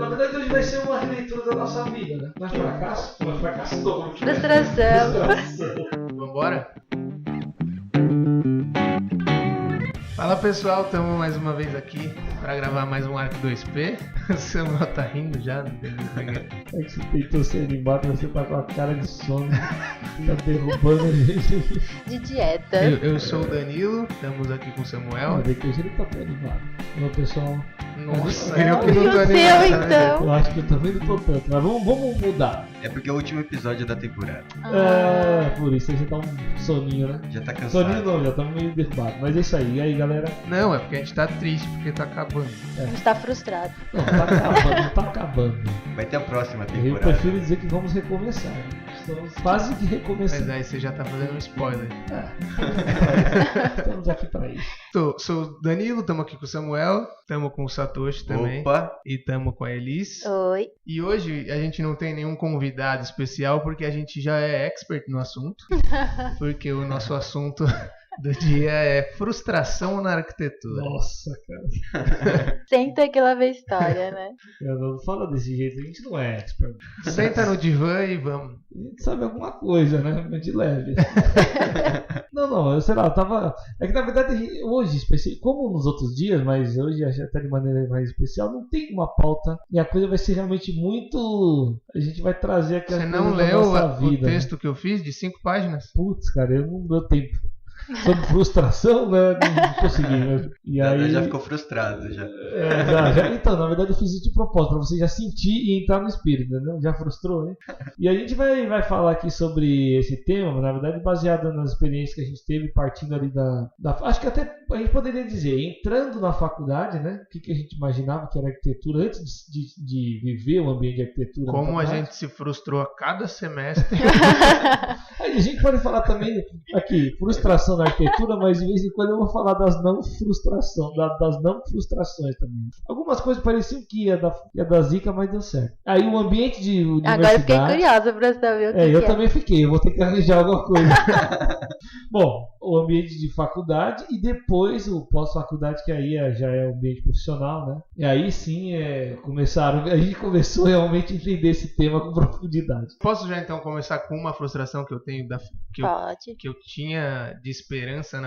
Na verdade, hoje vai ser uma releitura da nossa vida, né? Não é fracasso? Não é fracasso todo. Frustração. Vambora? Fala pessoal, estamos mais uma vez aqui para gravar mais um Arc 2P. O Samuel tá rindo já. É que você tentou ser animado, você tá com a cara de sono. Tá derrubando a gente. De dieta. Eu sou o Danilo, estamos aqui com o Samuel. De que ele tá tão animado. Olá pessoal. Nossa, eu que não tô animado. Então. Eu acho que eu também não tô tanto, mas vamos mudar. É porque é o último episódio da temporada. É, por isso você tá um soninho, né? Já tá cansado. Soninho não, já estamos meio derrubados. Mas é isso aí. E aí, galera? Não, é porque a gente tá triste, porque tá acabando. A gente tá frustrado. Não tá acabando. Vai ter a próxima Eu temporada. prefiro dizer que vamos recomeçar. Estamos quase que recomeçando. Mas aí você já tá fazendo um spoiler. Estamos aqui pra isso. Sou o Danilo, estamos aqui com o Samuel, estamos com o Satoshi também. Opa! E estamos com a Elis. Oi. E hoje a gente não tem nenhum convidado especial porque a gente já é expert no assunto. Porque o nosso assunto do dia é frustração na arquitetura. Nossa, cara. Senta que lá vem história, né? Não fala desse jeito, a gente não é expert. Senta no divã e vamos. A gente sabe alguma coisa, né? Mas de leve. Não, eu sei lá, eu tava. É que na verdade hoje, como nos outros dias, mas hoje até de maneira mais especial, não tem uma pauta e a coisa vai ser realmente muito. A gente vai trazer aqui Você as não coisas da leu nossa o vida, texto que eu fiz de 5 páginas? Putz, cara, eu não deu tempo. Sobre frustração, né? Não consegui. Né? E aí... Já ficou frustrado, já. Então, na verdade eu fiz isso de propósito, pra você já sentir e entrar no espírito, né? Já frustrou, né? E a gente vai falar aqui sobre esse tema, na verdade baseado nas experiências que a gente teve, partindo ali da acho que até a gente poderia dizer, entrando na faculdade, né? O que a gente imaginava que era arquitetura antes de viver o ambiente de arquitetura. Como a gente se frustrou a cada semestre. Aí a gente pode falar também aqui, frustração na arquitetura, mas de vez em quando eu vou falar das não frustrações também. Algumas coisas pareciam que ia da zica, mas deu certo. Aí o ambiente de universidade... Agora eu fiquei curiosa pra saber o que eu é. também fiquei, eu vou ter que arranjar alguma coisa. Bom, o ambiente de faculdade e depois o pós-faculdade, que aí já é o ambiente profissional, né? E aí sim, a gente começou realmente a entender esse tema com profundidade. Posso já então começar com uma frustração que eu tenho Pode. que eu tinha de esperança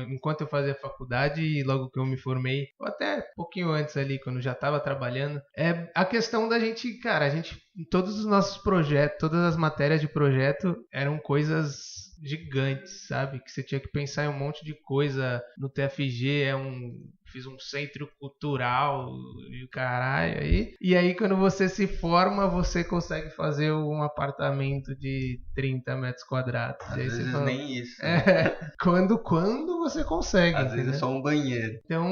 enquanto eu fazia faculdade e logo que eu me formei, ou até um pouquinho antes ali, quando eu já estava trabalhando, é a questão da gente, cara, todos os nossos projetos, todas as matérias de projeto eram coisas gigantes, sabe? Que você tinha que pensar em um monte de coisa. No TFG fiz um centro cultural e o caralho aí. E aí quando você se forma, você consegue fazer um apartamento de 30 metros quadrados. Às aí vezes você fala, nem isso. quando você consegue. Às vezes é só um banheiro. Então,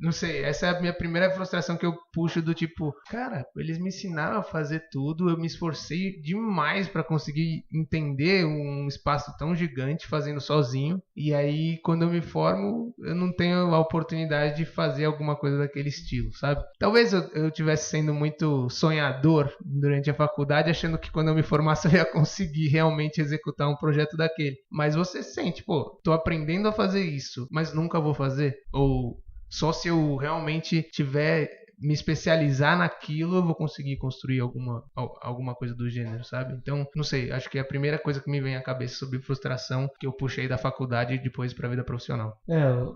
não sei, essa é a minha primeira frustração que eu puxo do tipo, cara, eles me ensinaram a fazer tudo, eu me esforcei demais pra conseguir entender um espaço tão gigante fazendo sozinho, e aí quando eu me formo, eu não tenho a oportunidade de fazer alguma coisa daquele estilo, sabe? Talvez eu estivesse sendo muito sonhador durante a faculdade, achando que quando eu me formasse eu ia conseguir realmente executar um projeto daquele, mas você sente, pô, tô aprendendo a fazer isso, mas nunca vou fazer, ou só se eu realmente tiver me especializar naquilo, eu vou conseguir construir alguma coisa do gênero, sabe? Então, não sei, acho que é a primeira coisa que me vem à cabeça sobre frustração que eu puxei da faculdade e depois pra vida profissional.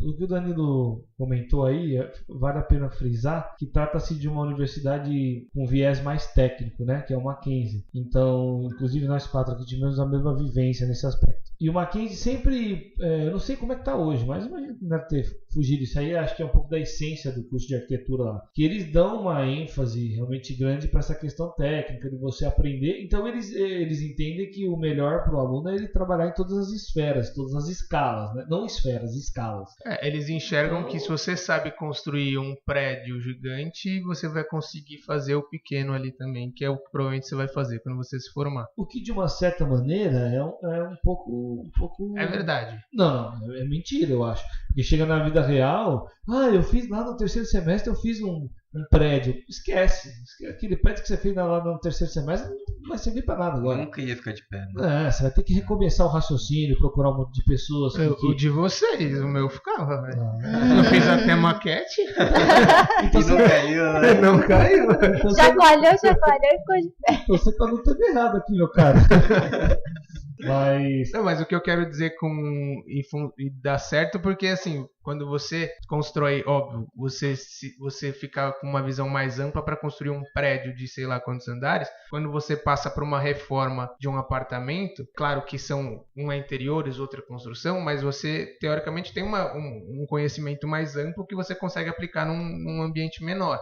O que o Danilo comentou aí, vale a pena frisar que trata-se de uma universidade com viés mais técnico, né? Que é o Mackenzie. Então, inclusive nós 4 aqui tivemos a mesma vivência nesse aspecto. E o Mackenzie sempre, eu não sei como é que tá hoje, mas imagino que deve ter fugido isso aí, acho que é um pouco da essência do curso de arquitetura lá. Que eles dão uma ênfase realmente grande para essa questão técnica, de você aprender. Então eles entendem que o melhor para o aluno é ele trabalhar em todas as esferas, todas as escalas, né? Não esferas, escalas. Eles enxergam que se você sabe construir um prédio gigante, você vai conseguir fazer o pequeno ali também, que é o que provavelmente você vai fazer quando você se formar. O que de uma certa maneira é um pouco... É verdade. Não, é mentira, eu acho. Porque chega na vida real, eu fiz lá no terceiro semestre, eu fiz um prédio. Esquece. Aquele prédio que você fez lá no terceiro semestre vai servir pra nada agora. Nunca ia ficar de pé. Né? Você vai ter que recomeçar o raciocínio, procurar um monte de pessoas. O de vocês, o meu ficava, velho. Eu fiz até maquete. Então não caiu, né? Não caiu. Então, Chacoalhou e ficou de pé. então você tá no tempo errado aqui, meu cara. Mas o que eu quero dizer e dá certo porque assim, quando você constrói, óbvio, você fica com uma visão mais ampla para construir um prédio de sei lá quantos andares. Quando você passa por uma reforma de um apartamento, claro que um é interiores, outra construção, mas você teoricamente tem um conhecimento mais amplo que você consegue aplicar num ambiente menor.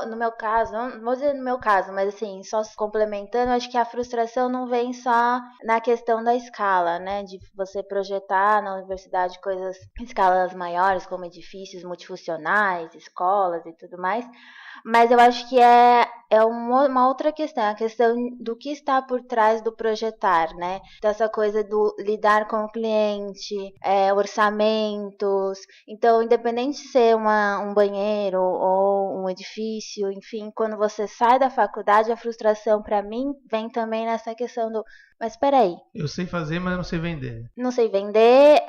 No meu caso, não vou dizer no meu caso, mas assim, só complementando, acho que a frustração não vem só na questão da escala, né? De você projetar na universidade coisas em escalas maiores, como edifícios multifuncionais, escolas e tudo mais. Mas eu acho que é uma outra questão, a questão do que está por trás do projetar, né? Dessa coisa do lidar com o cliente, orçamentos. Então, independente de ser um banheiro ou um edifício, enfim, quando você sai da faculdade, a frustração para mim vem também nessa questão do mas peraí. Eu sei fazer, mas não sei vender. Não sei vender,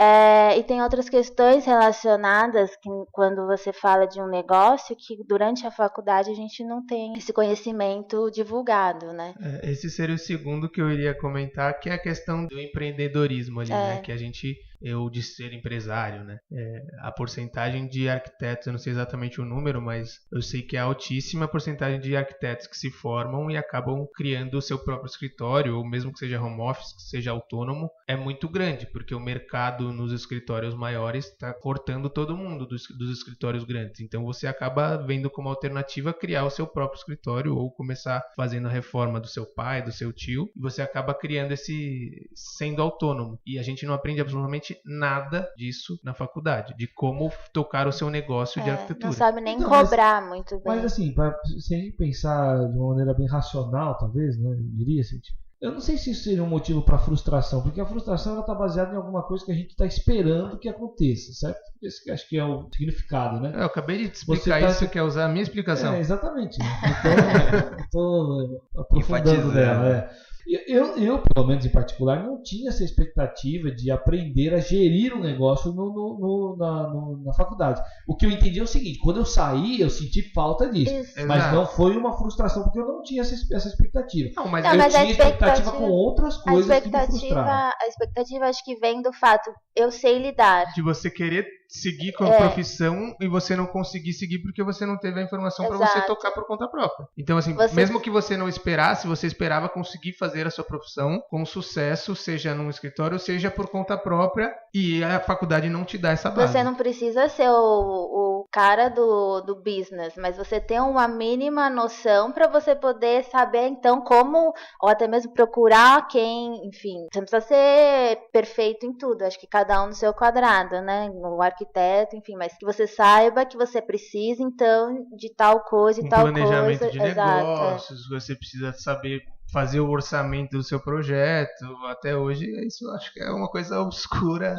e tem outras questões relacionadas que quando você fala de um negócio que durante a faculdade a gente não tem esse conhecimento divulgado, né? Esse seria o segundo que eu iria comentar, que é a questão do empreendedorismo ali, né? Que de ser empresário, né? A porcentagem de arquitetos, eu não sei exatamente o número, mas eu sei que é altíssima a porcentagem de arquitetos que se formam e acabam criando o seu próprio escritório, ou mesmo que seja home office, que seja autônomo, é muito grande, porque o mercado nos escritórios maiores está cortando todo mundo dos escritórios grandes. Então você acaba vendo como alternativa criar o seu próprio escritório ou começar fazendo a reforma do seu pai, do seu tio, e você acaba criando sendo autônomo. E a gente não aprende absolutamente nada disso na faculdade, de como tocar o seu negócio de arquitetura. Não sabe nem cobrar muito bem. Mas assim, se a gente pensar de uma maneira bem racional, talvez, né, eu diria assim, eu não sei se isso seria um motivo para frustração, porque a frustração está baseada em alguma coisa que a gente está esperando que aconteça, certo? Esse acho que é o significado, né? Eu acabei de te explicar isso, você quer usar a minha explicação. Exatamente. Estou aprofundando nela. Eu, pelo menos em particular, não tinha essa expectativa de aprender a gerir um negócio na faculdade. O que eu entendi é o seguinte: quando eu saí, eu senti falta disso. Isso. Mas não foi uma frustração, porque eu não tinha essa expectativa. Mas eu tinha expectativa com outras coisas que me frustraram. A expectativa acho que vem do fato, eu sei lidar. De você querer seguir com a profissão e você não conseguir seguir porque você não teve a informação para você tocar por conta própria. Então, assim, mesmo que você não esperasse, você esperava conseguir fazer a sua profissão com sucesso, seja num escritório, seja por conta própria, e a faculdade não te dá essa base. Você não precisa ser o cara do business, mas você tem uma mínima noção para você poder saber, então, como, ou até mesmo procurar quem, enfim, você não precisa ser perfeito em tudo, acho que cada um no seu quadrado, né? O arquiteto, enfim, mas que você saiba que você precisa, então, de tal coisa e tal coisa. Planejamento de negócios, você precisa saber fazer o orçamento do seu projeto. Até hoje, isso eu acho que é uma coisa obscura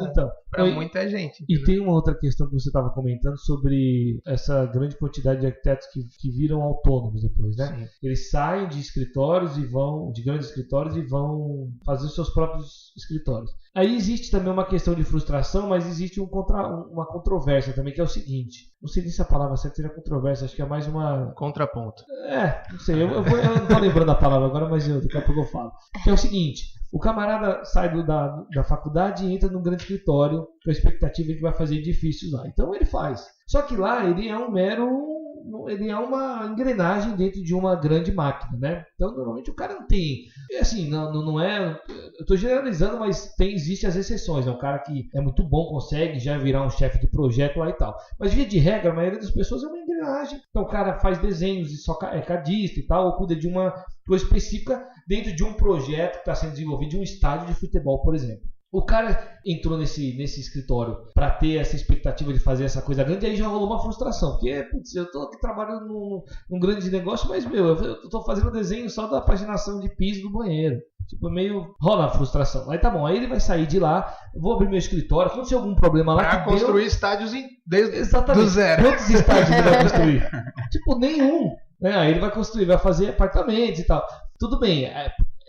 para muita gente. E tem uma outra questão que você estava comentando sobre essa grande quantidade de arquitetos que viram autônomos depois, né? Sim. Eles saem de escritórios de grandes escritórios e vão fazer os seus próprios escritórios. Aí existe também uma questão de frustração, mas existe uma controvérsia também, que é o seguinte: não sei se a palavra certa seria controvérsia, acho que é mais uma... Contraponto. Não sei, eu não estou lembrando a palavra agora, mas daqui a pouco eu falo. Que é o seguinte: o camarada sai da faculdade e entra num grande escritório com a expectativa de que vai fazer edifícios lá. Então ele faz. Só que lá ele é ele é uma engrenagem dentro de uma grande máquina, né? Então normalmente o cara não tem, assim, não é, eu estou generalizando, mas existem as exceções, né? Um cara que é muito bom, consegue já virar um chefe de projeto lá e tal, mas via de regra a maioria das pessoas é uma engrenagem. Então o cara faz desenhos e só é cadista e tal, ou cuida de uma coisa específica dentro de um projeto que está sendo desenvolvido, de um estádio de futebol, por exemplo. O cara entrou nesse escritório para ter essa expectativa de fazer essa coisa grande, e aí já rolou uma frustração, porque eu estou aqui trabalhando num grande negócio, mas eu estou fazendo desenho só da paginação de piso do banheiro. Tipo, meio rola a frustração. Aí tá bom, aí ele vai sair de lá, vou abrir meu escritório, aconteceu algum problema lá. Pra construir estádios do zero. Quantos estádios ele vai construir? Tipo, nenhum. Aí ele vai construir, vai fazer apartamentos e tal. tudo bem,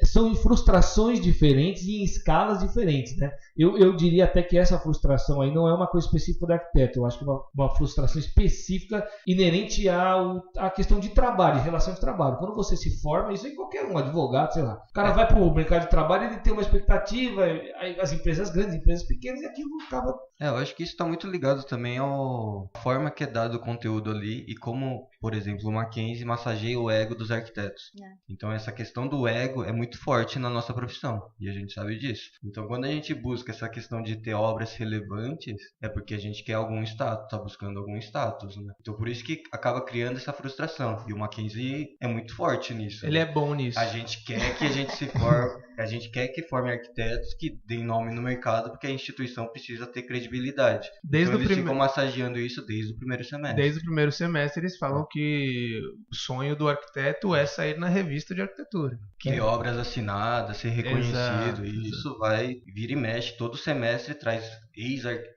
são em frustrações diferentes e em escalas diferentes, né? Eu diria até que essa frustração aí não é uma coisa específica do arquiteto. Eu acho que é uma frustração específica inerente à questão de trabalho, de relação de trabalho. Quando você se forma, isso é em qualquer um, advogado, sei lá. O cara vai para o mercado de trabalho, ele tem uma expectativa, aí as empresas grandes, empresas pequenas, e aquilo acaba... Eu acho que isso está muito ligado também à forma que é dado o conteúdo ali e como, por exemplo, o Mackenzie massageia o ego dos arquitetos. Então essa questão do ego é muito forte na nossa profissão e a gente sabe disso. Então quando a gente busca essa questão de ter obras relevantes, é porque a gente quer algum status, está buscando algum status, né? Então por isso que acaba criando essa frustração. E o Mackenzie é muito forte nisso. Ele é bom nisso. A gente quer que a gente se forme, a gente quer que forme arquitetos que deem nome no mercado, porque a instituição precisa ter credibilidade. Então eles ficam massageando isso desde o primeiro semestre. Desde o primeiro semestre eles falam que o sonho do arquiteto é sair na revista de arquitetura. Ter obras assinadas, ser reconhecido. E isso vai, vira e mexe, todo semestre traz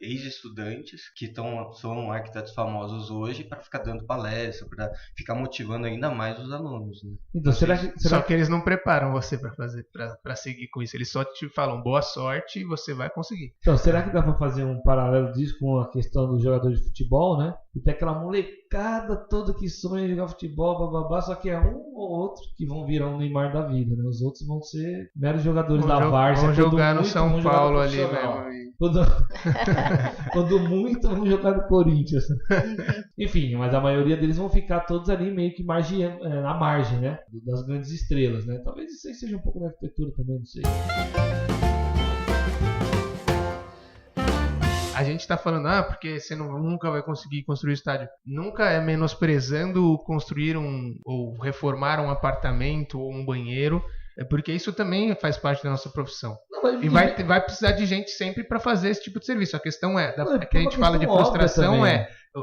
ex-estudantes que são arquitetos famosos hoje para ficar dando palestra, para ficar motivando ainda mais os alunos. Né? Então, Só que eles não preparam você para seguir com isso. Eles só te falam boa sorte e você vai conseguir. Então, será que dá para fazer um paralelo disso com a questão do jogador de futebol, né? E tem aquela molecada toda que sonha jogar futebol, bababá, só que é um ou outro que vão virar um Neymar da vida, né? Os outros vão ser meros jogadores da várzea. Vão jogar no São Paulo ali mesmo. Quando muito, vão jogar no Corinthians. Enfim, mas a maioria deles vão ficar todos ali meio que na margem, né? Das grandes estrelas, né? Talvez isso aí seja um pouco da arquitetura também, não sei. A gente está falando, porque você nunca vai conseguir construir estádio. Nunca é menosprezando construir ou reformar um apartamento ou um banheiro. É porque isso também faz parte da nossa profissão. E vai precisar de gente sempre para fazer esse tipo de serviço. A questão é que a gente fala de frustração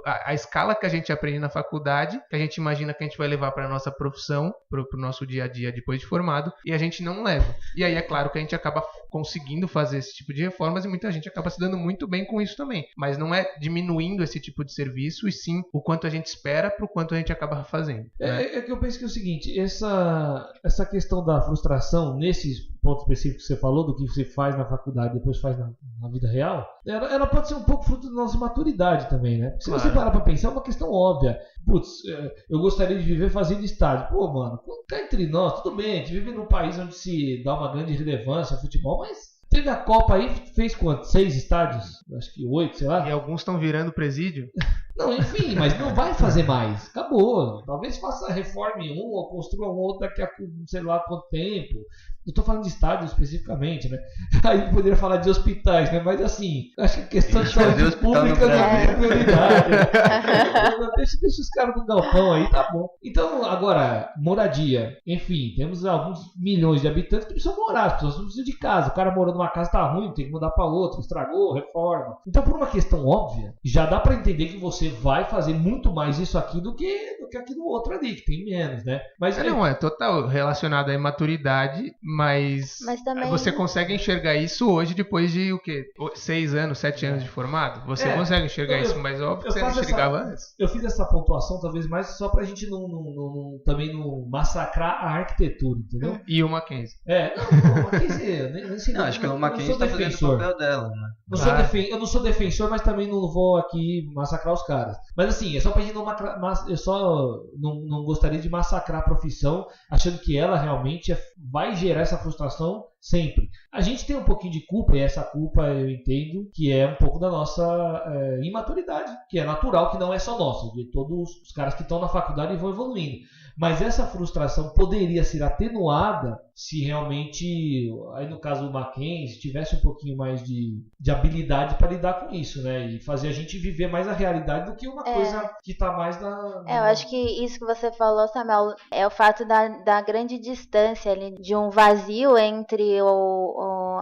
a escala que a gente aprende na faculdade, que a gente imagina que a gente vai levar para a nossa profissão, para o nosso dia a dia depois de formado, e a gente não leva. E aí é claro que a gente acaba conseguindo fazer esse tipo de reformas e muita gente acaba se dando muito bem com isso também. Mas não é diminuindo esse tipo de serviço, e sim o quanto a gente espera para o quanto a gente acaba fazendo. É que eu penso que é o seguinte, essa questão da frustração, nesses pontos específicos que você falou, do que você faz na faculdade e depois faz na vida real, ela pode ser um pouco fruto da nossa maturidade também, né? Se você parar pra pensar, é uma questão óbvia. Putz, eu gostaria de viver fazendo estádio. Pô, mano, cá entre nós, tudo bem, a gente vive num país onde se dá uma grande relevância ao futebol, mas teve a Copa aí, fez quanto? 6 estádios? Acho que 8, sei lá. E alguns estão virando presídio. Não, enfim, mas não vai fazer mais. Acabou. Talvez reforme um ou construa um outro daqui a sei lá quanto tempo. Eu tô falando de estádio especificamente, né? Aí poderia falar de hospitais, né? Mas assim, acho que a questão de saúde pública não é prioridade. Né? Deixa os caras no galpão aí, tá bom. Então, agora, moradia. Enfim, temos alguns milhões de habitantes que precisam morar. As pessoas não precisam de casa. O cara morou numa casa, tá ruim, tem que mudar pra outra. Estragou, reforma. Então, por uma questão óbvia, já dá pra entender que você vai fazer muito mais isso aqui do que aqui no outro ali, que tem menos, né? Mas não, é total relacionado à imaturidade, mas também você consegue enxergar isso hoje depois de o quê? 6 anos, 7 anos de formado? Você consegue enxergar isso, mas óbvio que você não enxergava antes. Eu fiz essa pontuação talvez mais só pra gente também não massacrar a arquitetura, entendeu? E o Mackenzie. O Mackenzie, nem sei. Não, acho que o Mackenzie tá fazendo o papel dela, né? Eu não sou defensor, mas também não vou aqui massacrar os caras. Mas assim, é só pra gente eu só não gostaria de massacrar a profissão, achando que ela realmente vai gerar essa frustração sempre. A gente tem um pouquinho de culpa, e essa culpa eu entendo que é um pouco da nossa imaturidade, que é natural, que não é só nossa, de todos os caras que estão na faculdade e vão evoluindo. Mas essa frustração poderia ser atenuada se realmente, aí no caso do Mackenzie, tivesse um pouquinho mais de habilidade para lidar com isso, né? E fazer a gente viver mais a realidade do que uma coisa que está mais na... Eu acho que isso que você falou, Samuel, é o fato da grande distância ali, de um vazio entre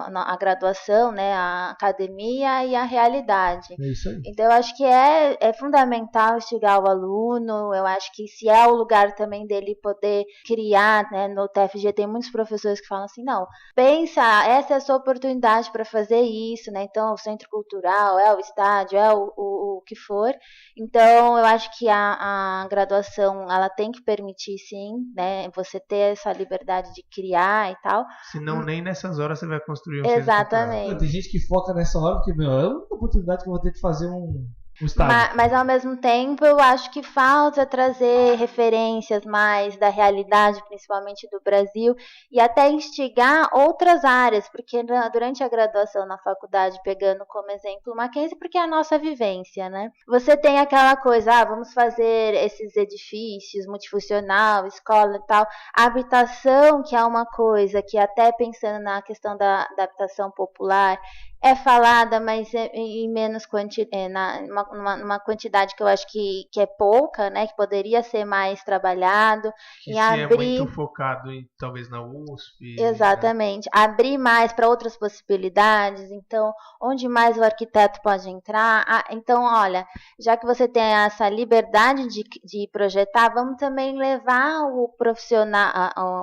a graduação, né, a academia e a realidade. É isso aí. Então, eu acho que é fundamental instigar o aluno. Eu acho que se é o lugar também dele poder criar, né, no TFG tem muitos professores que falam assim, não, pensa, essa é a sua oportunidade para fazer isso, né? Então, o centro cultural, o estádio, o que for. Então, eu acho que a graduação, ela tem que permitir, sim, né, você ter essa liberdade de criar e tal. Senão, nem nessas horas você vai construir um Exatamente. Tem gente que foca nessa hora porque, é a única oportunidade que eu vou ter de fazer um estádio. Mas ao mesmo tempo eu acho que falta trazer referências mais da realidade, principalmente do Brasil, e até instigar outras áreas, porque durante a graduação na faculdade, pegando como exemplo o Mackenzie, porque é a nossa vivência, né? Você tem aquela coisa, vamos fazer esses edifícios multifuncional, escola e tal, a habitação, que é uma coisa que até pensando na questão da habitação popular, é falada, mas em menos numa quantidade que eu acho que é pouca, né? Que poderia ser mais trabalhado. Que é muito focado talvez na USP. Exatamente. Né? Abrir mais para outras possibilidades. Então, onde mais o arquiteto pode entrar? Então, olha, já que você tem essa liberdade de projetar, vamos também levar o profissional,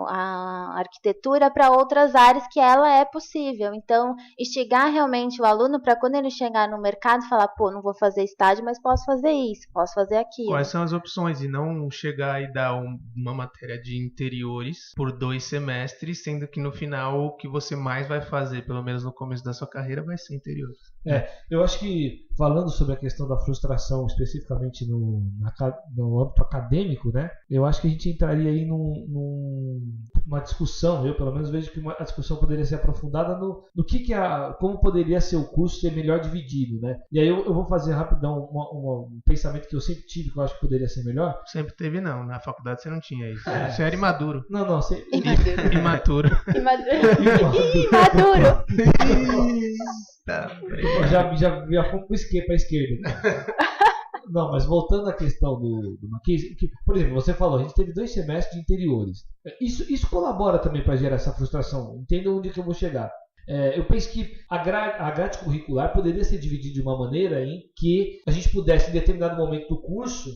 a arquitetura para outras áreas que ela é possível. Então, instigar realmente o aluno para quando ele chegar no mercado falar, não vou fazer estágio, mas posso fazer isso, posso fazer aquilo. Quais são as opções? E não chegar e dar uma matéria de interiores por 2 semestres, sendo que no final o que você mais vai fazer, pelo menos no começo da sua carreira, vai ser interiores. Eu acho que falando sobre a questão da frustração especificamente no âmbito acadêmico, né? Eu acho que a gente entraria aí numa discussão, eu pelo menos vejo que a discussão poderia ser aprofundada no como poderia ser o curso ser melhor dividido, né? E aí eu vou fazer rapidão um pensamento que eu sempre tive, que eu acho que poderia ser melhor. Sempre teve não, na faculdade você não tinha isso. Você era imaturo. Não, você... Imaturo. Imaturo. Já fomos para a esquerda. Não, mas voltando à questão do Mackenzie, por exemplo, você falou, a gente teve 2 semestres de interiores. Isso colabora também para gerar essa frustração. Entenda onde que eu vou chegar. Eu penso que a grade curricular poderia ser dividida de uma maneira em que a gente pudesse, em determinado momento do curso,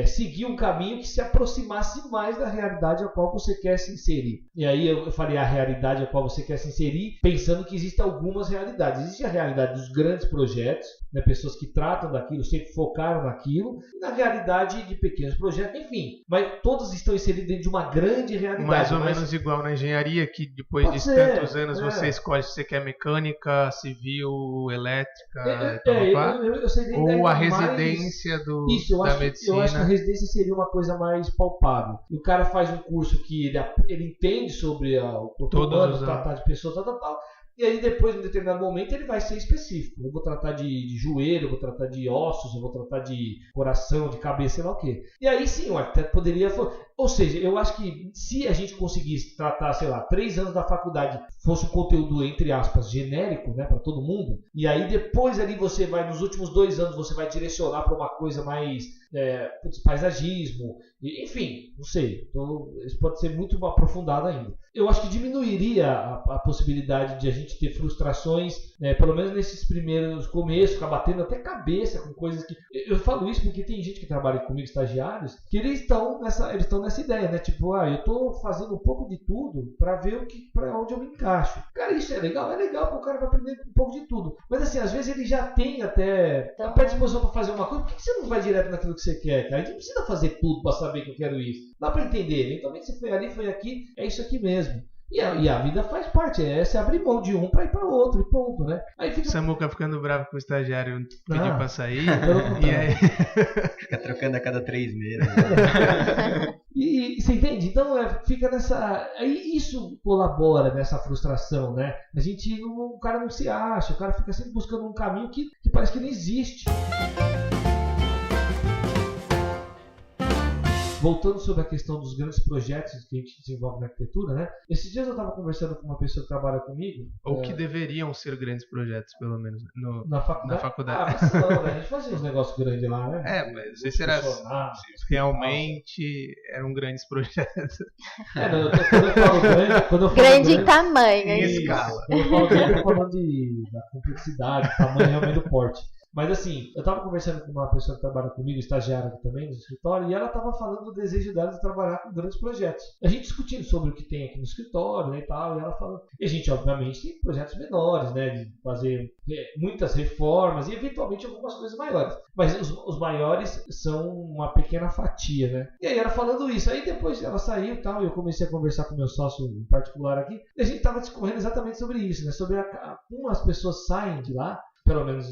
seguir um caminho que se aproximasse mais da realidade a qual você quer se inserir. E aí eu faria a realidade a qual você quer se inserir, pensando que existem algumas realidades. Existe a realidade dos grandes projetos, né, pessoas que tratam daquilo, sempre focaram naquilo, e na realidade de pequenos projetos, enfim. Mas todos estão inseridos dentro de uma grande realidade. Mais ou menos igual na engenharia, que depois de tantos anos você escolhe se você quer mecânica, civil, elétrica, eu sei ou a residência da medicina. Eu acho que a residência seria uma coisa mais palpável. E o cara faz um curso que ele entende sobre o corpo humano, tratar de pessoas, tal. E aí depois, em um determinado momento, ele vai ser específico. Eu vou tratar de joelho, eu vou tratar de ossos, eu vou tratar de coração, de cabeça, sei lá o quê. E aí sim, o arquiteto poderia... Ou seja, eu acho que se a gente conseguisse tratar, 3 anos da faculdade, fosse um conteúdo, entre aspas, genérico, né, para todo mundo, e aí depois ali você vai, nos últimos 2 anos, você vai direcionar para uma coisa mais paisagismo, enfim, não sei. Então, isso pode ser muito aprofundado ainda. Eu acho que diminuiria a possibilidade de a gente ter frustrações, pelo menos nesses primeiros começos, ficar batendo até cabeça com coisas que... Eu falo isso porque tem gente que trabalha comigo, estagiários, que eles estão nessa ideia, né? Tipo, eu estou fazendo um pouco de tudo para ver para onde eu me encaixo. Cara, isso é legal porque o cara vai aprender um pouco de tudo. Mas assim, às vezes ele já tem até a predisposição para fazer uma coisa. Por que você não vai direto naquilo que você quer, cara? A gente não precisa fazer tudo para saber que eu quero isso. Dá para entender, né? Então, você foi ali, foi aqui, é isso aqui mesmo. E a vida faz parte, você abrir mão de um para ir para outro e ponto, né? Aí fica... Samuca ficando bravo com o estagiário pedir para sair. E aí... Fica trocando a cada 3 meses. E você entende? Então fica nessa... Aí isso colabora nessa frustração, né? O cara não se acha, o cara fica sempre buscando um caminho que parece que não existe. voltando sobre a questão dos grandes projetos que a gente desenvolve na arquitetura, né? Esses dias eu estava conversando com uma pessoa que trabalha comigo. Ou que deveriam ser grandes projetos, pelo menos, na faculdade. Mas não, né? A gente fazia uns negócios grandes lá, né? Mas não sei se realmente eram grandes projetos. Quando eu falo grande, grande em tamanho, em escala. Quando eu falo grande, eu tô falando da complexidade, tamanho realmente do porte. Mas assim, eu estava conversando com uma pessoa que trabalha comigo, estagiária aqui também no escritório, e ela estava falando do desejo dela de trabalhar com grandes projetos. A gente discutindo sobre o que tem aqui no escritório, né, e tal, e ela falou. E a gente, obviamente, tem projetos menores, né, de fazer muitas reformas e eventualmente algumas coisas maiores. Mas os maiores são uma pequena fatia, né? E aí ela falando isso, aí depois ela saiu e tal, e eu comecei a conversar com meu sócio em particular aqui, e a gente estava discorrendo exatamente sobre isso, né, sobre como as pessoas saem de lá. Pelo menos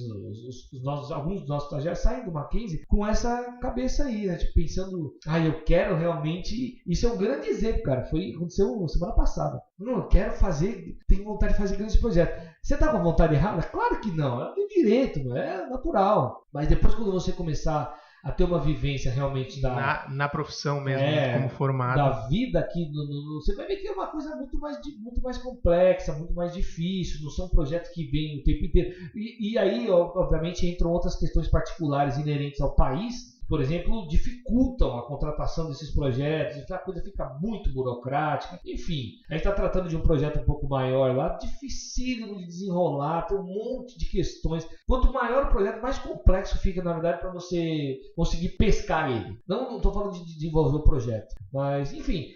alguns dos nossos estagiários saem do Mackenzie com essa cabeça aí, né? Tipo, pensando, eu quero realmente. Isso é um grande exemplo, cara. Aconteceu semana passada. Não, eu quero fazer, tenho vontade de fazer grandes projetos. Você tá com vontade errada? Claro que não. Ela tem direito, não é natural. Mas depois, quando você começar a ter uma vivência realmente na profissão mesmo, como formado. Da vida aqui, você vai ver que é uma coisa muito mais complexa, muito mais difícil, não são projetos que vêm o tempo inteiro. E aí, obviamente, entram outras questões particulares inerentes ao país, por exemplo, dificultam a contratação desses projetos, a coisa fica muito burocrática. Enfim, a gente está tratando de um projeto um pouco maior lá, dificílimo de desenrolar, tem um monte de questões. Quanto maior o projeto, mais complexo fica, na verdade, para você conseguir pescar ele. Não estou falando de desenvolver o projeto, mas, enfim,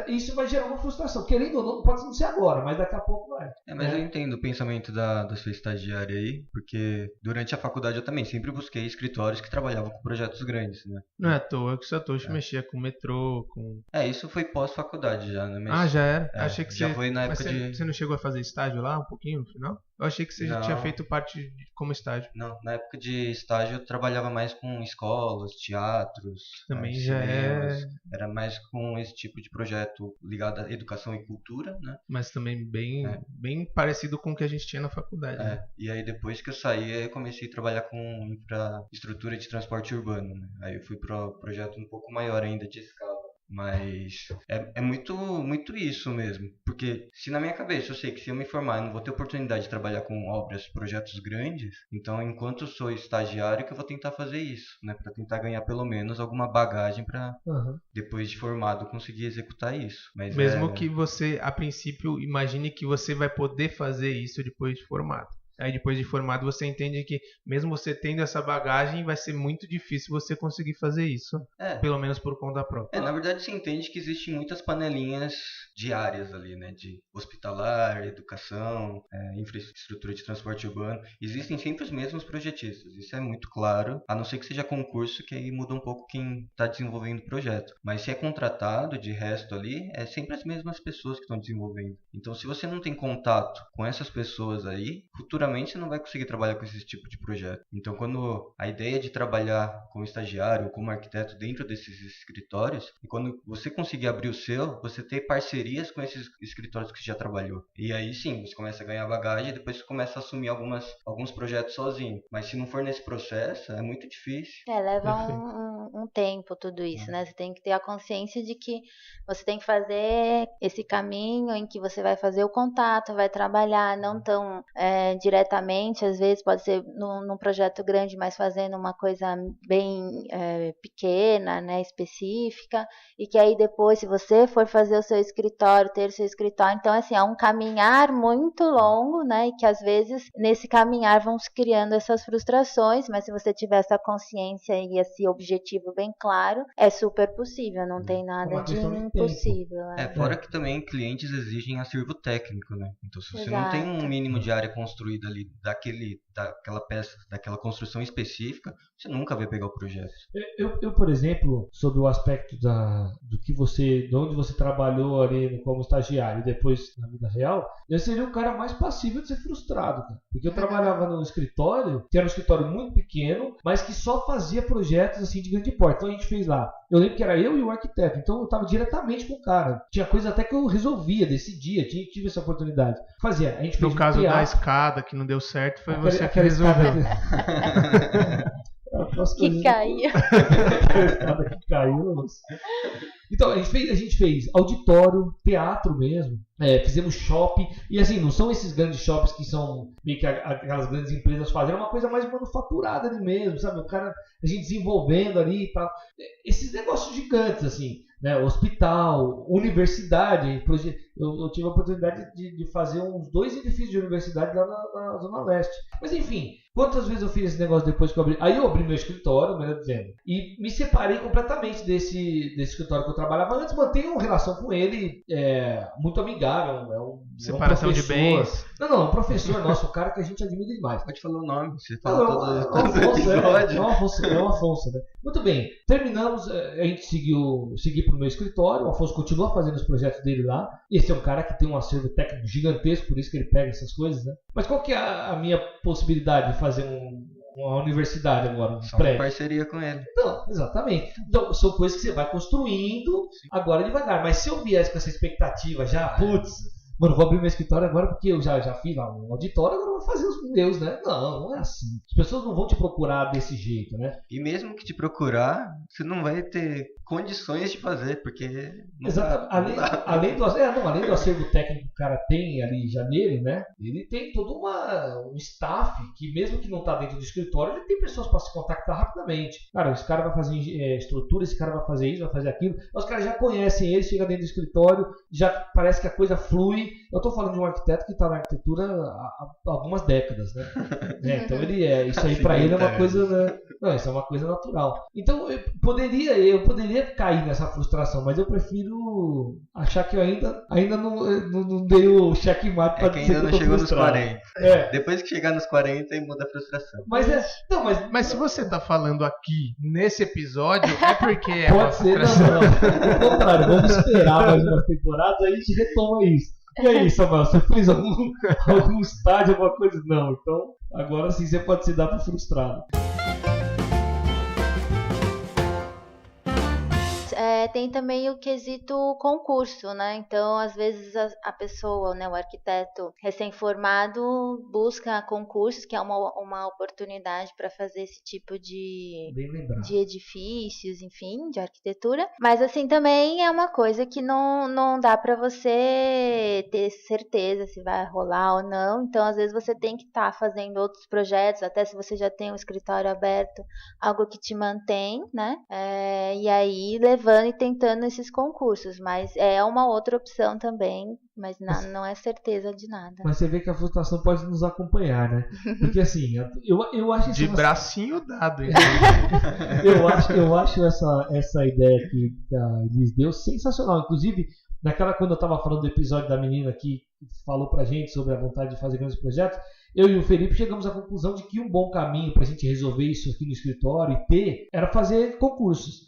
isso vai gerar uma frustração. Querendo ou não, pode não ser agora, mas daqui a pouco vai. Mas eu entendo o pensamento da sua estagiária aí, porque durante a faculdade eu também sempre busquei escritórios que trabalhavam com projetos grandes, né? Não é à toa que o Satoshi mexia com metrô, com... isso foi pós-faculdade já, né? Mas, já era? Achei que já foi na época você não chegou a fazer estágio lá um pouquinho no final? Eu achei que você já tinha feito parte como estágio. Não, na época de estágio eu trabalhava mais com escolas, teatros, também cinemas. Era mais com esse tipo de projeto ligado à educação e cultura, né? Mas também bem parecido com o que a gente tinha na faculdade. Né? E aí depois que eu saí, eu comecei a trabalhar com infraestrutura de transporte urbano, né? Aí eu fui para um projeto um pouco maior ainda de escala. Mas é muito isso mesmo. Porque se na minha cabeça eu sei que se eu me formar eu não vou ter oportunidade de trabalhar com obras, projetos grandes, então enquanto eu sou estagiário que eu vou tentar fazer isso, né? Para tentar ganhar pelo menos alguma bagagem para depois de formado conseguir executar isso. Mas mesmo que você, a princípio, imagine que você vai poder fazer isso depois de formado. Aí depois de formado você entende que mesmo você tendo essa bagagem vai ser muito difícil você conseguir fazer isso, pelo menos por conta própria. Na verdade você entende que existem muitas panelinhas diárias ali, né, de hospitalar, educação, infraestrutura de transporte urbano. Existem sempre os mesmos projetistas, isso é muito claro, a não ser que seja concurso, que aí muda um pouco quem está desenvolvendo o projeto. Mas se é contratado, de resto ali, é sempre as mesmas pessoas que estão desenvolvendo. Então se você não tem contato com essas pessoas aí, futuramente você não vai conseguir trabalhar com esse tipo de projeto. Então, quando a ideia de trabalhar como estagiário ou como arquiteto dentro desses escritórios, e quando você conseguir abrir o seu, você ter parcerias com esses escritórios que você já trabalhou. E aí sim, você começa a ganhar bagagem e depois você começa a assumir alguns projetos sozinho. Mas se não for nesse processo, é muito difícil. Leva um tempo tudo isso, né? Você tem que ter a consciência de que você tem que fazer esse caminho em que você vai fazer o contato, vai trabalhar, não tão diretamente, às vezes pode ser num projeto grande, mas fazendo uma coisa bem pequena, né, específica, e que aí depois, se você for fazer o seu escritório, ter o seu escritório, então assim, é um caminhar muito longo, né, e que às vezes nesse caminhar vão se criando essas frustrações, mas se você tiver essa consciência e esse objetivo bem claro, é super possível, não tem nada de impossível. Fora que também clientes exigem acervo técnico, né, então se você não tem um mínimo de área construída ali daquela peça, daquela construção específica, você nunca vai pegar o projeto. Eu por exemplo, sobre o aspecto de onde você trabalhou ali como estagiário e depois na vida real, eu seria o cara mais passível de ser frustrado, cara. Porque eu trabalhava num escritório, que era um escritório muito pequeno, mas que só fazia projetos assim de grande porte. Então a gente fez lá, eu lembro que era eu e o arquiteto, então eu estava diretamente com o cara. Tinha coisa até que eu resolvia, decidia, tive essa oportunidade. A gente fez no caso da escada que não deu certo, foi você que resolveu. Que caiu. Que caiu. Então, a gente fez auditório, teatro mesmo, fizemos shopping, e assim, não são esses grandes shoppings que são meio que aquelas grandes empresas fazem, é uma coisa mais manufaturada ali mesmo, sabe? O cara, a gente desenvolvendo ali e tal. Esses negócios gigantes, assim, né? Hospital, universidade, eu tive a oportunidade de fazer uns 2 edifícios de universidade lá na Zona Leste. Mas enfim, quantas vezes eu fiz esse negócio depois que eu abri? Aí eu abri meu escritório, melhor dizendo, e me separei completamente desse escritório que eu trabalhava antes, mantenho uma relação com ele muito amigável. Separação de bens. Não, um professor nosso, um cara que a gente admira demais. Pode falar o nome, você fala todo episódio. É o Afonso, né? Muito bem, terminamos, a gente segui pro meu escritório, o Afonso continua fazendo os projetos dele lá, e esse é um cara que tem um acervo técnico gigantesco, por isso que ele pega essas coisas, né? Mas qual que é a minha possibilidade de fazer uma universidade agora, Só uma parceria com ele. Não, exatamente. Então, são coisas que você vai construindo agora devagar. Mas se eu viesse com essa expectativa já, mano, vou abrir meu escritório agora porque eu já fiz lá um auditório, agora eu vou fazer os meus, né? Não é assim. As pessoas não vão te procurar desse jeito, né? E mesmo que te procurar, você não vai ter condições de fazer, porque não exatamente. Além do acervo técnico que o cara tem ali já nele, né? Ele tem todo um staff que mesmo que não está dentro do escritório, ele tem pessoas para se contactar rapidamente. Cara, esse cara vai fazer estrutura, esse cara vai fazer isso, vai fazer aquilo. Os caras já conhecem ele, chega dentro do escritório, já parece que a coisa flui. Eu estou falando de um arquiteto que está na arquitetura há algumas décadas, né? Então isso aí para ele é uma coisa, né? Não, isso é uma coisa natural. Então eu poderia cair nessa frustração, mas eu prefiro achar que eu ainda não dei o checkmate para dizer que ainda eu não tô chegou frustrado. nos 40. Depois que chegar nos 40 aí muda a frustração. Mas se você tá falando aqui nesse episódio, é porque é pode uma ser, frustração. não. Ao contrário, vamos esperar mais umas temporadas, aí a gente retoma isso. E aí, Samuel, você fez algum estágio, alguma coisa? Não, então agora sim você pode se dar para frustrado. Tem também o quesito concurso, né? Então, às vezes a pessoa, né, o arquiteto recém-formado busca concursos, que é uma oportunidade para fazer esse tipo de edifícios, enfim, de arquitetura. Mas assim, também é uma coisa que não dá para você ter certeza se vai rolar ou não. Então, às vezes você tem que estar fazendo outros projetos, até se você já tem um escritório aberto, algo que te mantém, né? E aí levando e tentando esses concursos, mas é uma outra opção também, mas não é certeza de nada. Mas você vê que a frustração pode nos acompanhar, né? Porque assim, eu acho de bracinho dado. eu acho essa ideia que a Elis deu sensacional. Inclusive, quando eu estava falando do episódio da menina que falou pra gente sobre a vontade de fazer grandes projetos, eu e o Felipe chegamos à conclusão de que um bom caminho pra gente resolver isso aqui no escritório era fazer concursos.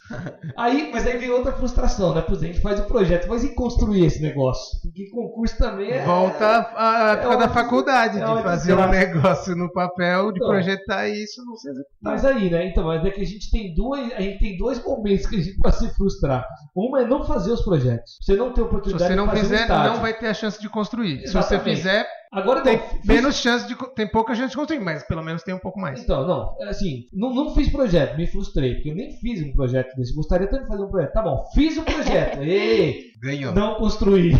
Mas aí vem outra frustração, né? Porque a gente faz o projeto, mas e construir esse negócio? Porque concurso também volta a época da faculdade, de fazer um negócio no papel, de projetar isso, não sei executar. Mas aí, né? Então, mas é que a gente tem dois momentos que a gente pode se frustrar. Uma é não fazer os projetos. Você não tem oportunidade de fazer. Se você não fizer, não vai ter a chance de construir. Exatamente. Se você fizer, agora tem pouca chance de construir, mas pelo menos tem um pouco mais. Então, não fiz projeto, me frustrei, porque eu nem fiz um projeto desse. Gostaria tanto de fazer um projeto. Tá bom, fiz um projeto. Ganhou. Não construí.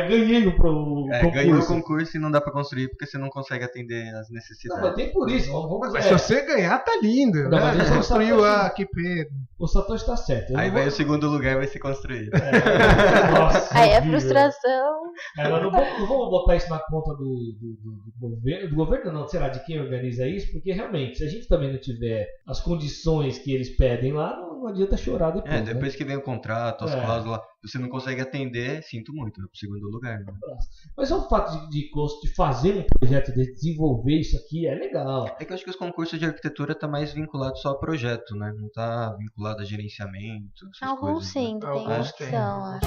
Ganhei o concurso. Ganhou o concurso e não dá pra construir porque você não consegue atender as necessidades. Não, mas tem por isso. Mas se você ganhar, tá lindo. Não, né? mas construiu que Pedro. O Satoshi tá certo. Aí vai o segundo lugar vai ser construído. Nossa, aí é frustração. Não vamos botar isso na conta do governo. Do governo não, será de quem organiza isso? Porque realmente, se a gente também não tiver as condições que eles pedem lá, não adianta chorar depois. Depois né? que vem o contrato, as cláusulas, você não consegue atender, sinto muito, é pro segundo lugar. Né? Mas só o fato de fazer um projeto, de desenvolver isso aqui é legal. É que eu acho que os concursos de arquitetura tá mais vinculado só a projeto, né? Não tá vinculado a gerenciamento, essas Alguns coisas. sim, Né? tem opção.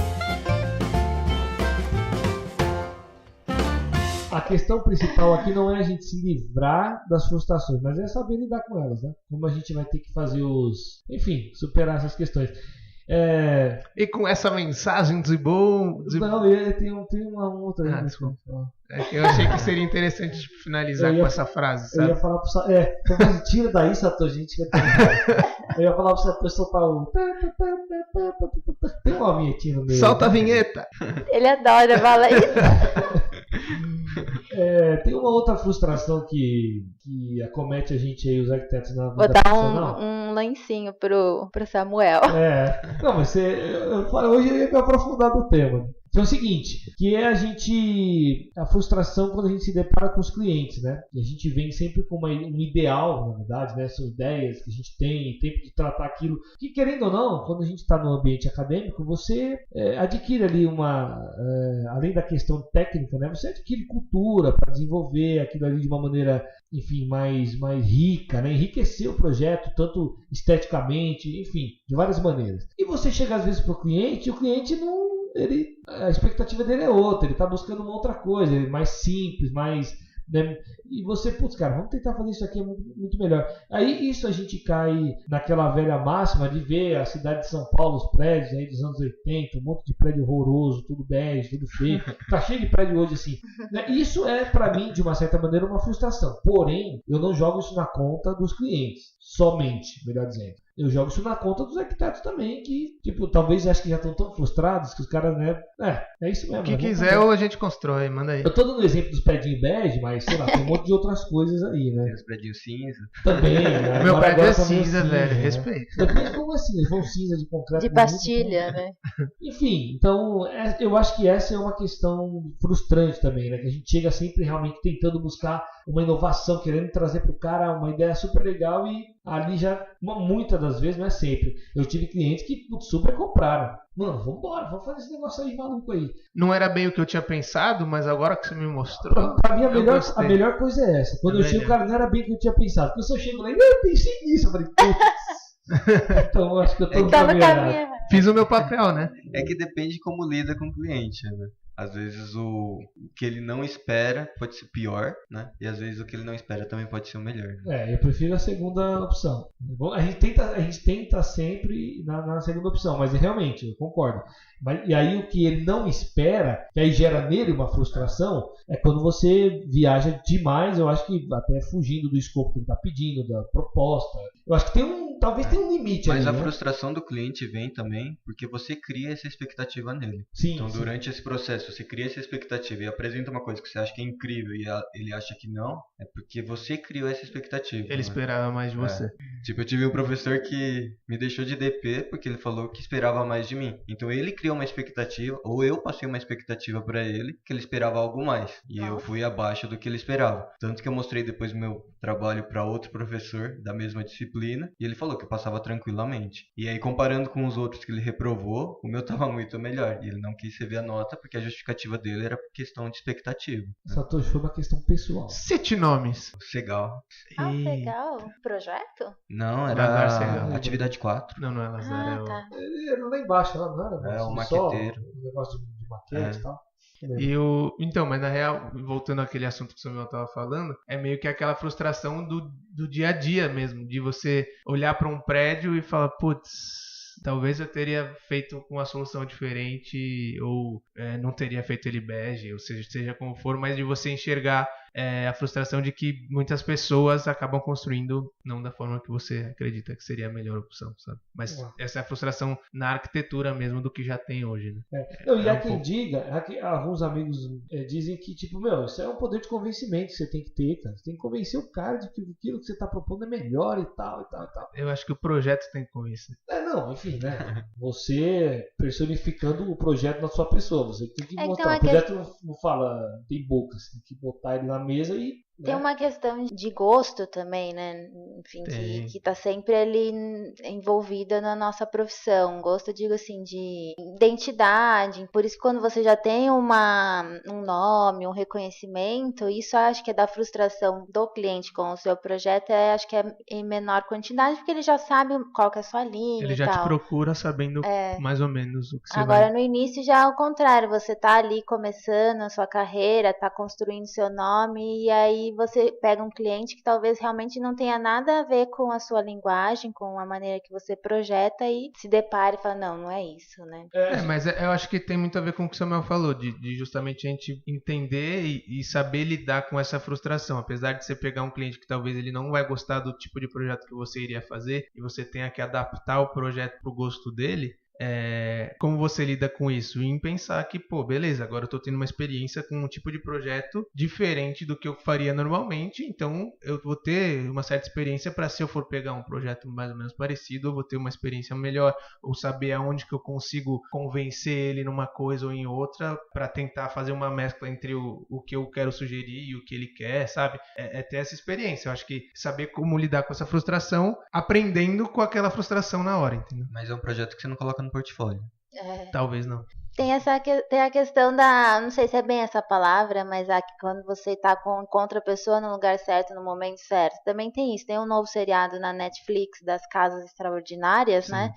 A questão principal aqui não é a gente se livrar das frustrações, mas é saber lidar com elas, né? Como a gente vai ter que fazer superar essas questões. E com essa mensagem de bom... Não, tem uma outra. Desculpa. Eu achei que seria interessante finalizar com essa frase, sabe? Eu ia falar pro Satoshi, tira daí, Satoshi, a gente vai ter. Eu ia falar pro Satoshi soltar o... Tem uma vinhetinha no meio. Solta a vinheta! Ele adora falar isso. Tem uma outra frustração que acomete a gente aí, os arquitetos na vida Vou dar profissional. um lencinho pro Samuel. Não, mas hoje eu ia me aprofundar no tema. Então é o seguinte, que é a frustração quando a gente se depara com os clientes, né? A gente vem sempre com um ideal, na verdade, né? São ideias que a gente tem, tempo de tratar aquilo. Que querendo ou não, quando a gente está no ambiente acadêmico, você adquire ali além da questão técnica, né? Você adquire cultura para desenvolver aquilo ali de uma maneira, enfim, mais rica, né? Enriquecer o projeto, tanto esteticamente, enfim, de várias maneiras. E você chega às vezes para o cliente, e o cliente não... a expectativa dele é outra, ele está buscando uma outra coisa, mais simples, mais... Né? E você, putz, cara, vamos tentar fazer isso aqui muito, muito melhor. Aí isso a gente cai naquela velha máxima de ver a cidade de São Paulo, os prédios aí dos anos 80, um monte de prédio horroroso, tudo bege, tudo feio. Tá cheio de prédio hoje assim. Né? Isso é, pra mim, de uma certa maneira, uma frustração. Porém, eu não jogo isso na conta dos clientes, somente, melhor dizendo. Eu jogo isso na conta dos arquitetos também, que, tipo, talvez acho que já estão tão frustrados que os caras, né? É isso mesmo. O que quiser ou a gente constrói, manda aí. Eu tô dando o exemplo dos prédios bege, mas, sei lá, tem um monte de outras coisas aí, né? Tem os prédios cinza. Também, né? Meu prédio é também cinza, velho, né? respeito. Depende como assim, eles vão cinza de concreto. De pastilha, né? Enfim, então, eu acho que essa é uma questão frustrante também, né? Que a gente chega sempre realmente tentando buscar uma inovação, querendo trazer pro cara uma ideia super legal e ali já, muitas das vezes, não é sempre. Eu tive clientes que super compraram. Mano, vambora, vamos fazer esse negócio aí maluco aí. Não era bem o que eu tinha pensado, mas agora que você me mostrou. Pra mim, a melhor coisa é essa. Quando eu chego, cara, não era bem o que eu tinha pensado. Quando eu chego lá, eu pensei nisso. Eu falei, putz. Então, eu acho que eu tô no caminho. Fiz o meu papel, né? É que depende como lida com o cliente, né? Às vezes o que ele não espera pode ser pior, né? E às vezes o que ele não espera também pode ser o melhor. Né? Eu prefiro a segunda opção. A gente tenta sempre na segunda opção, mas realmente, eu concordo. E aí o que ele não espera, que aí gera nele uma frustração, é quando você viaja demais, eu acho que até fugindo do escopo que ele está pedindo, da proposta. Eu acho que talvez tenha um limite ali. Mas a né? frustração do cliente vem também porque você cria essa expectativa nele. Sim, então durante esse processo, você cria essa expectativa e apresenta uma coisa que você acha que é incrível e ele acha que não, é porque você criou essa expectativa. Ele esperava mais de você. Tipo, eu tive um professor que me deixou de DP porque ele falou que esperava mais de mim. Então ele criou uma expectativa, ou eu passei uma expectativa pra ele, que ele esperava algo mais. E eu fui abaixo do que ele esperava. Tanto que eu mostrei depois meu trabalho para outro professor da mesma disciplina e ele falou que eu passava tranquilamente. E aí, comparando com os outros que ele reprovou, o meu tava muito melhor. E ele não quis rever a nota porque a justificativa dele era por questão de expectativa. Satoshi, foi uma questão pessoal. Cite nomes. Segal. Legal. Projeto? Não, era atividade 4. Não é Lazar. Tá. Ele era lá embaixo, não era? O maqueteiro. Um negócio de maquete e tal. Então, mas na real, voltando àquele assunto que o Samuel estava falando, é meio que aquela frustração do dia a dia mesmo, de você olhar para um prédio e falar, putz, talvez eu teria feito com uma solução diferente ou não teria feito ele bege, ou seja como for, mas de você enxergar a frustração de que muitas pessoas acabam construindo não da forma que você acredita que seria a melhor opção, sabe? Mas essa é a frustração na arquitetura mesmo do que já tem hoje, né? E há quem diga, alguns amigos dizem que, tipo, isso é um poder de convencimento que você tem que ter, cara. Você tem que convencer o cara de que aquilo que você está propondo é melhor e tal, e tal, e tal. Eu acho que o projeto tem que convencer. Enfim, né? Você personificando o projeto na sua pessoa. Você tem que mostrar. Então, o projeto não fala, tem boca. Você tem que botar ele na mesa e... Tem uma questão de gosto também, né? Enfim, que tá sempre ali envolvida na nossa profissão. Gosto, eu digo assim, de identidade. Por isso, quando você já tem um nome, um reconhecimento, isso acho que é da frustração do cliente com o seu projeto, acho que é em menor quantidade, porque ele já sabe qual que é a sua linha. Ele já te procura sabendo mais ou menos o que você Agora, no início, já é o contrário. Você tá ali começando a sua carreira, tá construindo seu nome, e aí aí você pega um cliente que talvez realmente não tenha nada a ver com a sua linguagem, com a maneira que você projeta e se depara e fala, não é isso, né? Mas eu acho que tem muito a ver com o que o Samuel falou, de justamente a gente entender e saber lidar com essa frustração. Apesar de você pegar um cliente que talvez ele não vai gostar do tipo de projeto que você iria fazer e você tenha que adaptar o projeto pro gosto dele, como você lida com isso? Em pensar que, pô, beleza, agora eu tô tendo uma experiência com um tipo de projeto diferente do que eu faria normalmente, então eu vou ter uma certa experiência para, se eu for pegar um projeto mais ou menos parecido, eu vou ter uma experiência melhor, ou saber aonde que eu consigo convencer ele numa coisa ou em outra, para tentar fazer uma mescla entre o que eu quero sugerir e o que ele quer, sabe? Ter essa experiência. Eu acho que saber como lidar com essa frustração, aprendendo com aquela frustração na hora, entendeu? Mas é um projeto que você não coloca no portfólio. Talvez não. Tem a questão da, não sei se é bem essa palavra, mas quando você encontra a pessoa no lugar certo, no momento certo. Também tem isso. Tem um novo seriado na Netflix das Casas Extraordinárias, né?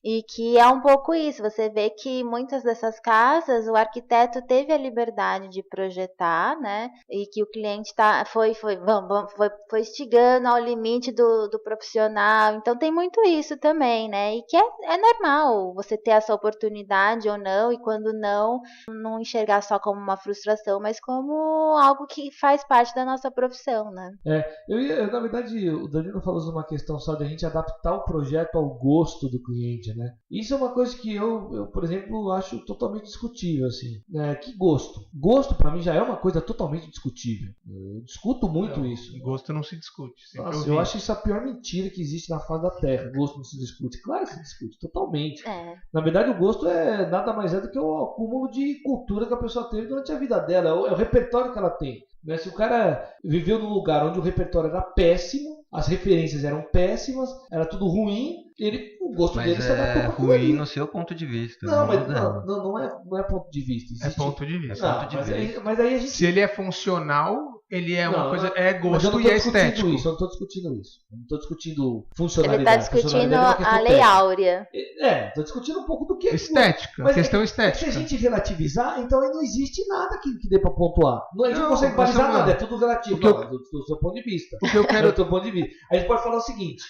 E que é um pouco isso, você vê que muitas dessas casas o arquiteto teve a liberdade de projetar, né? E que o cliente foi instigando ao limite do profissional. Então tem muito isso também, né? E que é normal você ter essa oportunidade ou não, e quando não enxergar só como uma frustração, mas como algo que faz parte da nossa profissão, né? Na verdade, o Danilo falou de uma questão só de a gente adaptar o projeto ao gosto do cliente, né? Isso é uma coisa que eu, por exemplo, acho totalmente discutível, assim. Que gosto? Gosto, pra mim, já é uma coisa totalmente discutível. Eu discuto muito isso. Gosto não se discute. Nossa, eu acho isso a pior mentira que existe na face da Terra. Gosto não se discute. Claro que se discute, totalmente. Na verdade, o gosto nada mais do que o acúmulo de cultura que a pessoa teve durante a vida dela. É o repertório que ela tem. Né? Se o cara viveu num lugar onde o repertório era péssimo, as referências eram péssimas, era tudo ruim, o gosto dele se adaptou pra ruim ali. No seu ponto de vista. Não é ponto de vista. Existe... É ponto de vista. Mas aí a gente... Se ele é funcional, ele é uma coisa... É gosto e é estético. Eu não estou discutindo isso. Eu não estou discutindo funcionalidade. Ele está discutindo a lei áurea. Estou discutindo um pouco do que é... Estética. A questão estética. Se a gente relativizar, então aí não existe nada que dê para pontuar. A gente não consegue balizar nada. É tudo relativo do seu ponto de vista. O que eu quero... do seu ponto de vista. A gente pode falar o seguinte.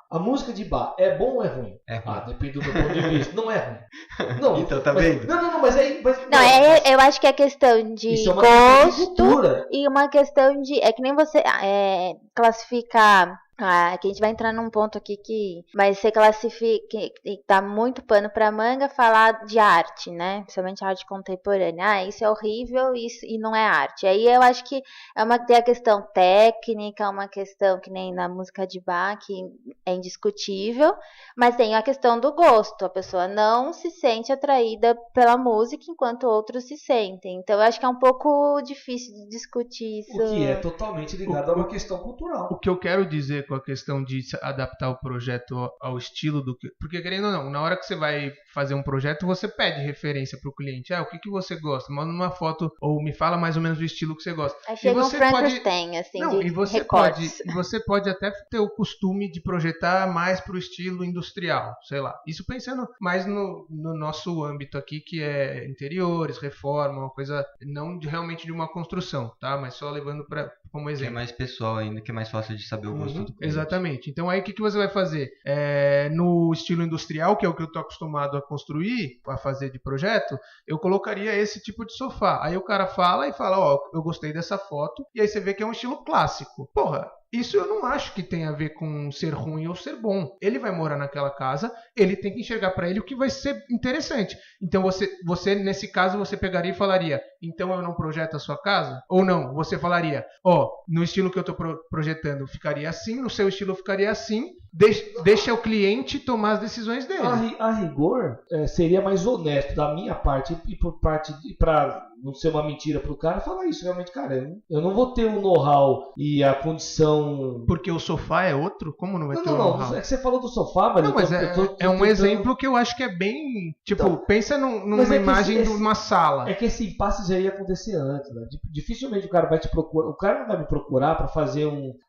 A música de Bach é bom ou é ruim? É ruim. Depende do meu ponto de vista. Não é ruim. Não, então tá vendo? Mas aí... eu acho que é questão de gosto e uma questão de... É que nem você classificar... que a gente vai entrar num ponto aqui mas você classifica, que tá muito pano pra manga falar de arte, né? Principalmente arte contemporânea. Isso é horrível e não é arte. Aí eu acho que tem a questão técnica, uma questão que nem na música de Bach, que é indiscutível, mas tem a questão do gosto. A pessoa não se sente atraída pela música enquanto outros se sentem. Então eu acho que é um pouco difícil de discutir isso. O que é totalmente ligado a uma questão cultural. O que eu quero dizer com a questão de adaptar o projeto ao estilo do que... Porque, querendo ou não, na hora que você vai fazer um projeto, você pede referência pro cliente. O que você gosta? Manda uma foto ou me fala mais ou menos do estilo que você gosta. Aí chega um Frankenstein, assim, de recortes. E você pode até ter o costume de projetar mais pro estilo industrial, sei lá. Isso pensando mais no nosso âmbito aqui, que é interiores, reforma, uma coisa não realmente de uma construção, tá? Mas só levando como exemplo. Que é mais pessoal ainda, que é mais fácil de saber o gosto do cliente. Exatamente. Então aí o que você vai fazer? No estilo industrial, que é o que eu tô acostumado a construir, a fazer de projeto, eu colocaria esse tipo de sofá. Aí o cara fala, eu gostei dessa foto, e aí você vê que é um estilo clássico. Porra, isso eu não acho que tem a ver com ser ruim ou ser bom. Ele vai morar naquela casa, ele tem que enxergar para ele o que vai ser interessante. Então você nesse caso, você pegaria e falaria, então eu não projeto a sua casa? Ou não, você falaria, no estilo que eu tô projetando ficaria assim, no seu estilo ficaria assim, deixa o cliente tomar as decisões dele. A rigor, seria mais honesto da minha parte e por parte para não ser uma mentira pro cara, falar isso realmente, cara, eu não vou ter o know-how e a condição... Porque o sofá é outro? Como não vai ter o know-how? É que você falou do sofá, mas... Não, mas é um exemplo que eu acho que é bem... Tipo, então, pensa numa imagem de uma sala. É que esse impasse já ia acontecer antes, né? Dificilmente o cara vai te procurar... O cara não vai me procurar pra fazer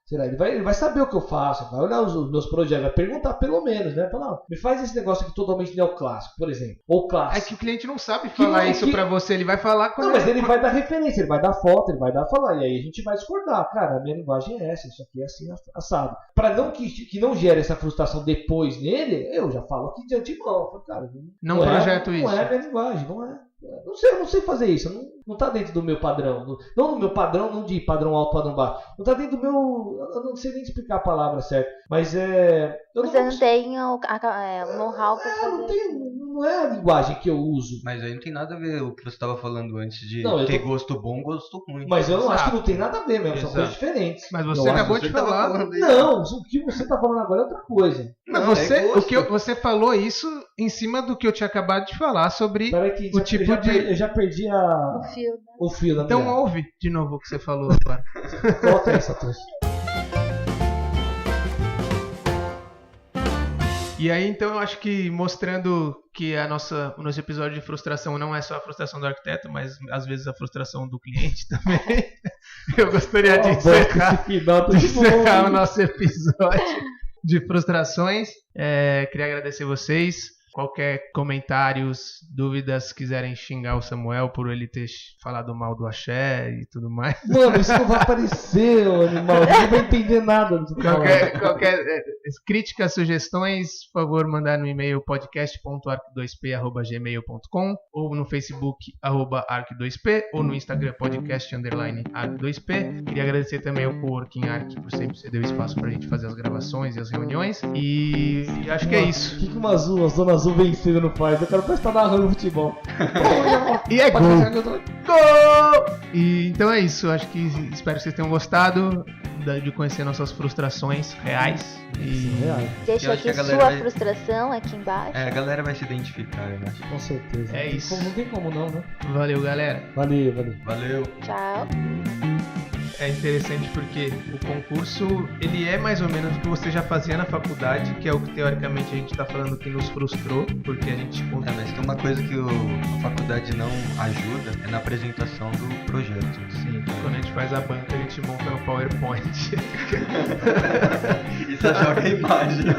Será? Ele vai saber o que eu faço, vai olhar os meus projetos, vai perguntar pelo menos, né? Falar, me faz esse negócio aqui totalmente neoclássico, por exemplo. Ou clássico. É que o cliente não sabe falar isso pra você, ele vai falar quando... Não, mas ele vai dar referência, ele vai dar foto, ele vai dar falar, e aí a gente vai discordar. Cara, a minha linguagem é essa, isso aqui é assim, assado. Pra não que não gere essa frustração depois nele, eu já falo aqui de antemão. Eu falo, cara, não projeto isso. Não é a minha linguagem, não é. Eu não sei fazer isso, não tá dentro do meu padrão. Não no meu padrão, não de padrão alto, padrão baixo. Não tá dentro do meu. Eu não sei nem explicar a palavra certa. Mas é. Você não tem o know-how pra fazer. Não é a linguagem que eu uso. Mas aí não tem nada a ver o que você estava falando antes de ter gosto bom, gosto ruim. Mas eu não acho que não tem nada a ver mesmo, são coisas diferentes. Mas você acabou de falar. Não, o que você tá falando agora é outra coisa. Não, você falou isso em cima do que eu tinha acabado de falar sobre o tipo eu já perdi o fio da Então ouve de novo o que você falou agora. Volta aí, Satoshi. E aí, então, eu acho que mostrando que o nosso episódio de frustração não é só a frustração do arquiteto, mas às vezes a frustração do cliente também. Eu gostaria de encerrar o nosso episódio de frustrações. Queria agradecer vocês. Qualquer comentários, dúvidas, quiserem xingar o Samuel por ele ter falado mal do axé e tudo mais. Mano, isso não vai aparecer, ô animal. Ninguém vai entender nada. Qualquer críticas, sugestões, por favor, mandar no e-mail podcast.arc2p@gmail.com ou no Facebook @arc2p ou no Instagram podcast_arc2p. Queria agradecer também ao Coworking Arc por sempre ceder o espaço pra gente fazer as gravações e as reuniões. E acho que é isso. O que uma zona azul vencida não faz? Eu quero prestar narrando futebol. E é gol! Gol! E então é isso. Acho que espero que vocês tenham gostado de conhecer nossas frustrações reais. Deixa aqui sua frustração aqui embaixo. A galera vai se identificar, eu acho. Com certeza. É isso. Não tem como não, né? Valeu, galera. Valeu. Tchau. É interessante porque o concurso, ele é mais ou menos o que você já fazia na faculdade, que é o que teoricamente a gente tá falando que nos frustrou, porque a gente... mas tem uma coisa que a faculdade não ajuda, é na apresentação do projeto. Sim, quando a gente faz a banca, a gente monta no PowerPoint. E só joga a imagem lá.